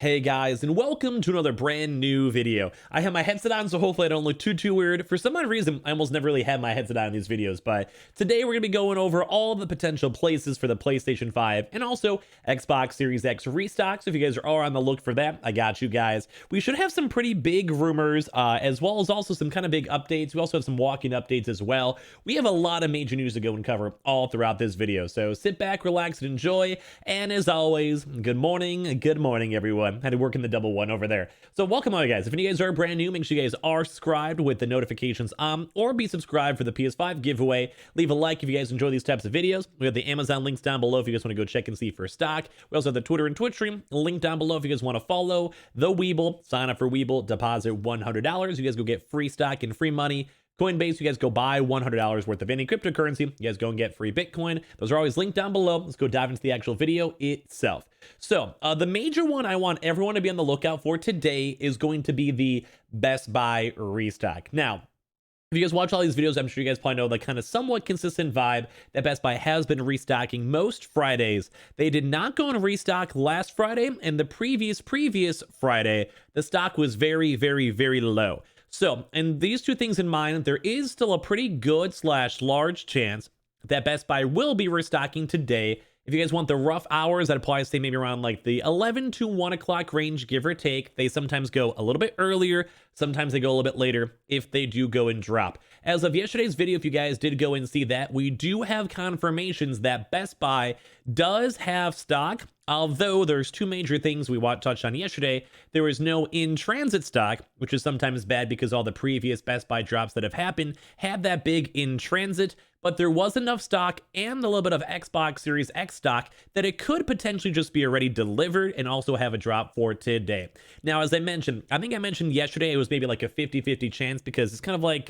Hey guys, and welcome to another brand new video. I have my headset on, so hopefully I don't look too weird. For some odd reason, I almost never really have my headset on in these videos, but today we're going to be going over all the potential places for the PlayStation 5 and also Xbox Series X restock. So if you guys are all on the look for that, I got you guys. We should have some pretty big rumors, as well as also some kind of big updates. We also have some walking updates as well. We have a lot of major news to go and cover all throughout this video. So sit back, relax, and enjoy. And as always, good morning, everyone. Had to work in the double one over there. So welcome all you guys. If any of you guys are brand new, make sure you guys are subscribed with the notifications on, or be subscribed for the PS5 giveaway. Leave a like if you guys enjoy these types of videos. We have the Amazon links down below if you guys want to go check and see for stock. We also have the Twitter and Twitch stream link down below if you guys want to follow the Weeble. Sign up for Weeble, deposit $100. You guys go get free stock and free money. Coinbase, you guys go buy $100 worth of any cryptocurrency. You guys go and get free Bitcoin. Those are always linked down below. Let's go dive into the actual video itself. So the major one I want everyone to be on the lookout for today is going to be the Best Buy restock. Now, if you guys watch all these videos, I'm sure you guys probably know the kind of somewhat consistent vibe that Best Buy has been restocking most Fridays. They did not go on restock last Friday, and the previous Friday, the stock was very low. So, and these two things in mind, there is still a pretty good / large chance that Best Buy will be restocking today. If you guys want the rough hours, that applies to maybe around like the 11 to 1 o'clock range, give or take. They sometimes go a little bit earlier, sometimes they go a little bit later if they do go and drop. As of yesterday's video, if you guys did go and see that, we do have confirmations that Best Buy does have stock. Although there's two major things we touched on yesterday. There was no in-transit stock, which is sometimes bad because all the previous Best Buy drops that have happened had that big in-transit, but there was enough stock and a little bit of Xbox Series X stock that it could potentially just be already delivered and also have a drop for today. Now, as I mentioned, I think I mentioned yesterday it was maybe like a 50-50 chance because it's kind of like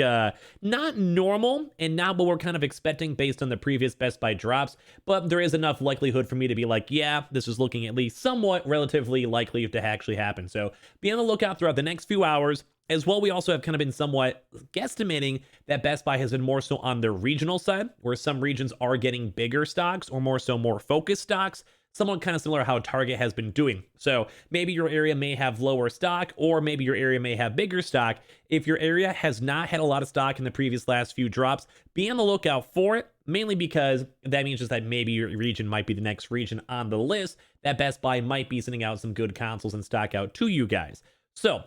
not normal and not what we're kind of expecting based on the previous Best Buy drops, but there is enough likelihood for me to be like, yeah, this is looking at least somewhat relatively likely to actually happen. So be on the lookout throughout the next few hours. As well, we also have kind of been somewhat guesstimating that Best Buy has been more so on the regional side, where some regions are getting bigger stocks or more focused stocks, somewhat kind of similar to how Target has been doing. So maybe your area may have lower stock, or maybe your area may have bigger stock. If your area has not had a lot of stock in the previous last few drops, be on the lookout for it, mainly because that means just that maybe your region might be the next region on the list that Best Buy might be sending out some good consoles and stock out to you guys. So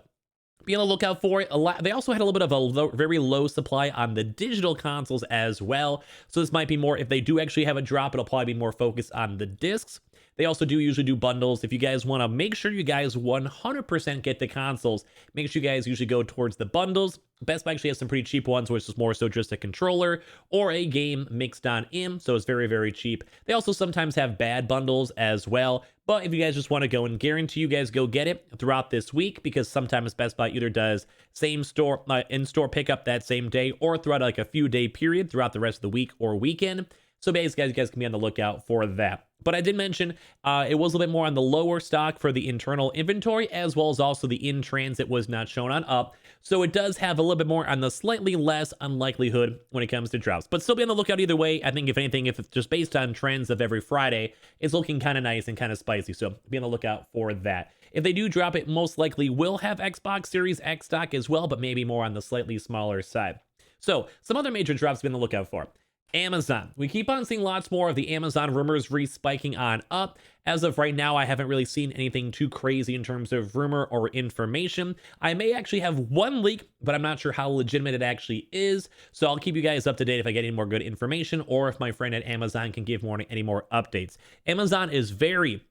be on the lookout for it. They also had a little bit of a very low supply on the digital consoles as well. So this might be more, if they do actually have a drop, it'll probably be more focused on the discs. They also do usually do bundles. If you guys want to make sure you guys 100% get the consoles, make sure you guys usually go towards the bundles. Best Buy actually has some pretty cheap ones, which is more so just a controller or a game mixed on in, so it's very cheap. They also sometimes have bad bundles as well, but if you guys just want to go and guarantee you guys go get it throughout this week, because sometimes Best Buy either does same store in-store pickup that same day or throughout like a few day period throughout the rest of the week or weekend. So basically, you guys can be on the lookout for that. But I did mention it was a little bit more on the lower stock for the internal inventory, as well as also the in-transit was not shown on up. So it does have a little bit more on the slightly less unlikelihood when it comes to drops. But still be on the lookout either way. I think if anything, if it's just based on trends of every Friday, it's looking kind of nice and kind of spicy. So be on the lookout for that. If they do drop it, most likely will have Xbox Series X stock as well, but maybe more on the slightly smaller side. So some other major drops to be on the lookout for. Amazon. We keep on seeing lots more of the Amazon rumors re-spiking on up. As of right now, I haven't really seen anything too crazy in terms of rumor or information. I may actually have one leak, but I'm not sure how legitimate it actually is. So I'll keep you guys up to date if I get any more good information, or if my friend at Amazon can give any more updates. Amazon is very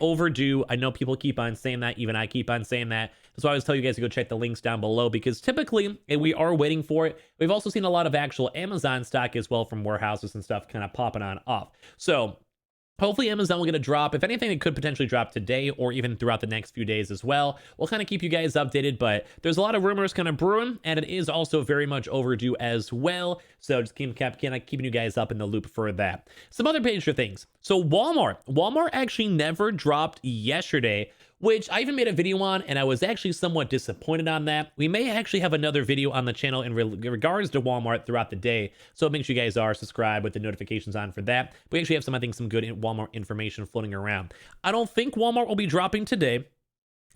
overdue. I know people keep on saying that. Even I keep on saying that. That's why I always tell you guys to go check the links down below, because typically we are waiting for it. We've also seen a lot of actual Amazon stock as well from warehouses and stuff kind of popping on off. So hopefully Amazon will get a drop. If anything, it could potentially drop today or even throughout the next few days as well. We'll kind of keep you guys updated, but there's a lot of rumors kind of brewing, and it is also very much overdue as well. So just keeping you guys up in the loop for that. Some other major things. So Walmart actually never dropped yesterday, which I even made a video on, and I was actually somewhat disappointed on that. We may actually have another video on the channel in regards to Walmart throughout the day, so make sure you guys are subscribed with the notifications on for that. We actually have some good Walmart information floating around. I don't think Walmart will be dropping today.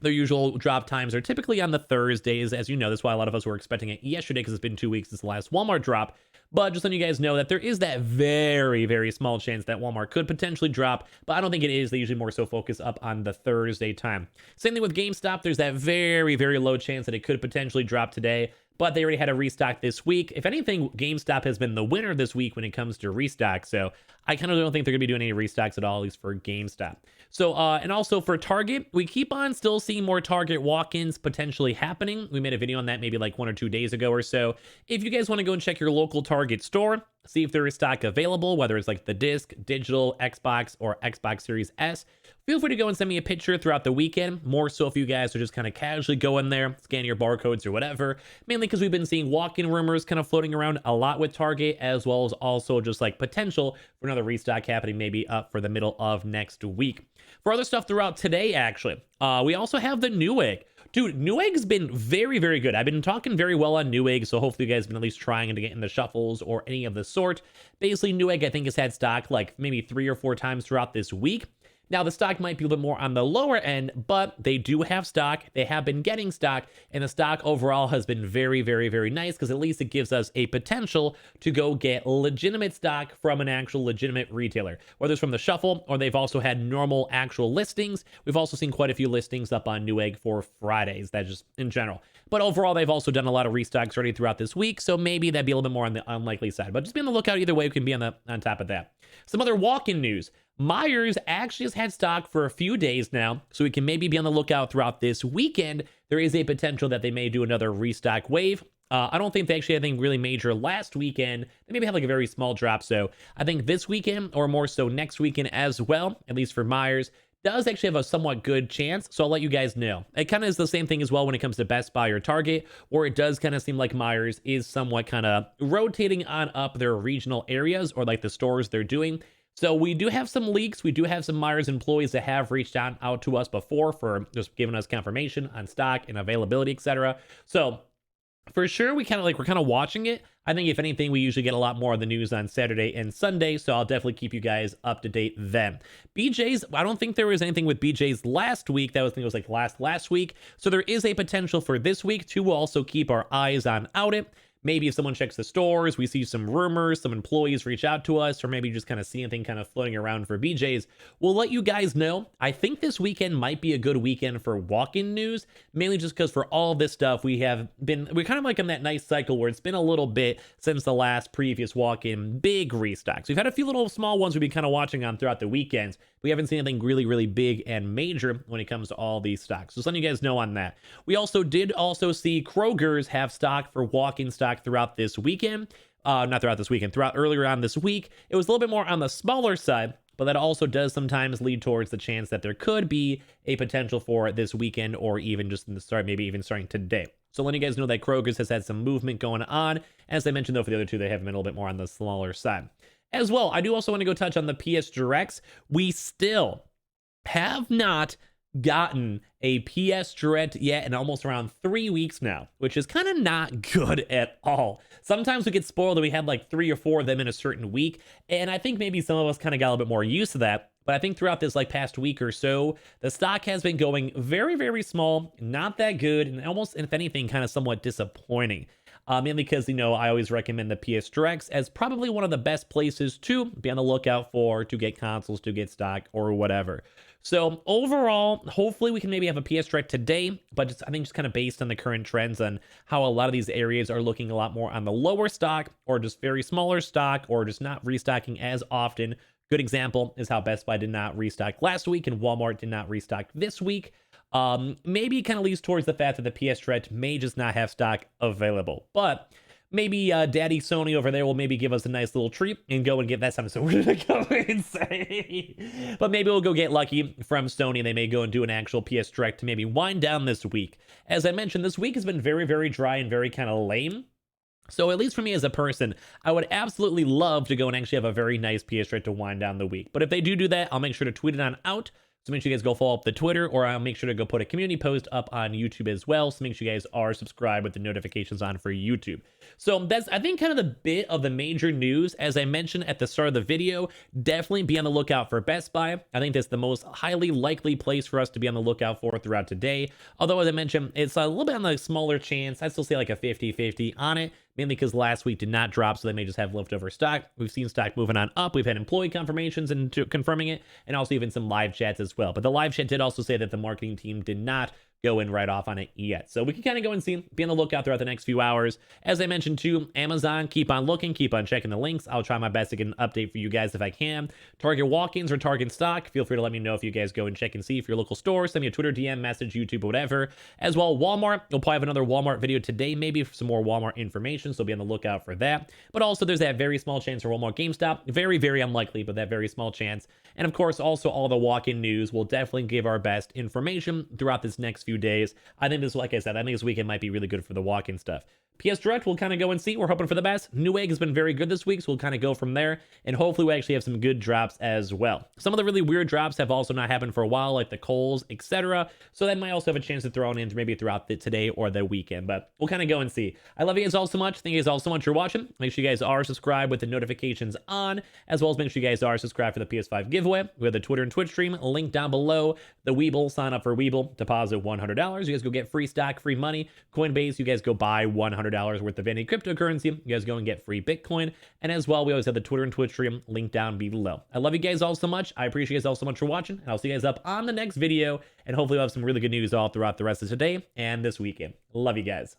Their usual drop times are typically on the Thursdays. As you know, that's why a lot of us were expecting it yesterday, because it's been 2 weeks since the last Walmart drop. But just letting you guys know that there is that very, very small chance that Walmart could potentially drop, but I don't think it is. They usually more so focus up on the Thursday time. Same thing with GameStop. There's that very, very low chance that it could potentially drop today, but they already had a restock this week. If anything, GameStop has been the winner this week when it comes to restock, so I kind of don't think they're going to be doing any restocks at all, at least for GameStop. So, and also for Target, we keep on still seeing more Target walk-ins potentially happening. We made a video on that maybe like 1 or 2 days ago or so. If you guys want to go and check your local Target store, see if there is stock available, whether it's like the disc, digital, Xbox, or Xbox Series S, feel free to go and send me a picture throughout the weekend. More so if you guys are just kind of casually going there, scan your barcodes or whatever. Mainly because we've been seeing walk-in rumors kind of floating around a lot with Target, as well as also just like potential for another restock happening maybe up for the middle of next week. For other stuff throughout today, actually, we also have the Newegg. Dude, Newegg's been very, very good. I've been talking very well on Newegg, so hopefully you guys have been at least trying to get in the shuffles or any of the sort. Basically, Newegg, I think, has had stock like maybe 3 or 4 times throughout this week. Now, the stock might be a little bit more on the lower end, but they do have stock. They have been getting stock, and the stock overall has been very, very, very nice, because at least it gives us a potential to go get legitimate stock from an actual legitimate retailer, whether it's from the shuffle or they've also had normal actual listings. We've also seen quite a few listings up on Newegg for Fridays, that just in general. But overall, they've also done a lot of restocks already throughout this week, so maybe that'd be a little bit more on the unlikely side. But just be on the lookout either way. We can be on top of that. Some other walk-in news. Myers actually has had stock for a few days now, so we can maybe be on the lookout throughout this weekend. There is a potential that they may do another restock wave. I don't think they actually had anything really major last weekend. They maybe had like a very small drop, so I think this weekend, or more so next weekend as well, at least for Myers, does actually have a somewhat good chance, so I'll let you guys know. It kind of is the same thing as well when it comes to Best Buy or Target, or it does kind of seem like Myers is somewhat kind of rotating on up their regional areas, or like the stores they're doing. So we do have some leaks. We do have some Myers employees that have reached out to us before for just giving us confirmation on stock and availability, etc. So for sure, we're kind of watching it. I think if anything, we usually get a lot more of the news on Saturday and Sunday, so I'll definitely keep you guys up to date then. BJ's, I don't think there was anything with BJ's last week. That was, I think it was like last week. So there is a potential for this week to also keep our eyes on it. Maybe if someone checks the stores, we see some rumors, some employees reach out to us, or maybe just kind of see anything kind of floating around for BJ's, we'll let you guys know. I think this weekend might be a good weekend for walk-in news, mainly just because for all this stuff, we're kind of like in that nice cycle where it's been a little bit since the last previous walk-in big restocks. We've had a few little small ones we've been kind of watching on throughout the weekends. We haven't seen anything really, really big and major when it comes to all these stocks. So just letting you guys know on that. We did also see Kroger's have stock for walk-in stock throughout this weekend. Not throughout this weekend, throughout earlier on this week. It was a little bit more on the smaller side, but that also does sometimes lead towards the chance that there could be a potential for this weekend, or even just in the start, maybe even starting today. So letting you guys know that Kroger's has had some movement going on. As I mentioned, though, for the other two, they have been a little bit more on the smaller side. As well, I do also want to go touch on the PS Directs. We still have not gotten a PS Direct yet in almost around 3 weeks now, which is kind of not good at all. Sometimes we get spoiled that we had like 3 or 4 of them in a certain week, and I think maybe some of us kind of got a little bit more used to that. But I think throughout this like past week or so, the stock has been going very, very small, not that good, and almost, if anything, kind of somewhat disappointing. Mainly because, I always recommend the PS Directs as probably one of the best places to be on the lookout for, to get consoles, to get stock, or whatever. So overall, hopefully we can maybe have a PS Direct today, but I think just kind of based on the current trends and how a lot of these areas are looking a lot more on the lower stock, or just very smaller stock, or just not restocking as often. Good example is how Best Buy did not restock last week and Walmart did not restock this week. Maybe it kind of leads towards the fact that the PS Direct may just not have stock available, but maybe Daddy Sony over there will maybe give us a nice little treat and go and get that. So we're gonna go and say, but maybe we'll go get lucky from Sony and they may go and do an actual PS Direct to maybe wind down this week. As I mentioned, this week has been very, very dry and very kind of lame. So at least for me as a person, I would absolutely love to go and actually have a very nice PS Direct to wind down the week. But if they do that, I'll make sure to tweet it on out. So make sure you guys go follow up the Twitter, or I'll make sure to go put a community post up on YouTube as well. So make sure you guys are subscribed with the notifications on for YouTube. So that's, I think, kind of the bit of the major news. As I mentioned at the start of the video, definitely be on the lookout for Best Buy. I think that's the most highly likely place for us to be on the lookout for throughout today. Although, as I mentioned, it's a little bit on the smaller chance. I'd still say like a 50-50 on it, mainly because last week did not drop, so they may just have leftover stock. We've seen stock moving on up. We've had employee confirmations and confirming it, and also even some live chats as well. But the live chat did also say that the marketing team did not go in right off on it yet. So we can kind of go and see, be on the lookout throughout the next few hours. As I mentioned too, Amazon, keep on looking, keep on checking the links. I'll try my best to get an update for you guys if I can. Target walk-ins or Target stock, feel free to let me know if you guys go and check and see if your local store. Send me a Twitter DM, message, YouTube, whatever. As well, Walmart, we'll probably have another Walmart video today, maybe for some more Walmart information, so be on the lookout for that. But also there's that very small chance for Walmart GameStop. Very, very unlikely, but that very small chance. And of course, also all the walk-in news. We'll definitely give our best information throughout this next few days. I think this, like I said, I think this weekend might be really good for the walk-in stuff. PS Direct, we'll kind of go and see. We're hoping for the best. NEWEGG has been very good this week, so we'll kind of go from there. And hopefully we actually have some good drops as well. Some of the really weird drops have also not happened for a while, like the Kohl's, etc. So that might also have a chance to throw it in maybe throughout today or the weekend. But we'll kind of go and see. I love you guys all so much. Thank you guys all so much for watching. Make sure you guys are subscribed with the notifications on, as well as make sure you guys are subscribed for the PS5 giveaway. We have the Twitter and Twitch stream, link down below. The Weeble, sign up for Weeble, deposit $100. You guys go get free stock, free money. Coinbase, you guys go buy $100 worth of any cryptocurrency. You guys go and get free Bitcoin. And as well, we always have the Twitter and Twitch stream, link down below. I love you guys all so much. I appreciate you guys all so much for watching. And I'll see you guys up on the next video. And hopefully we'll have some really good news all throughout the rest of today and this weekend. Love you guys.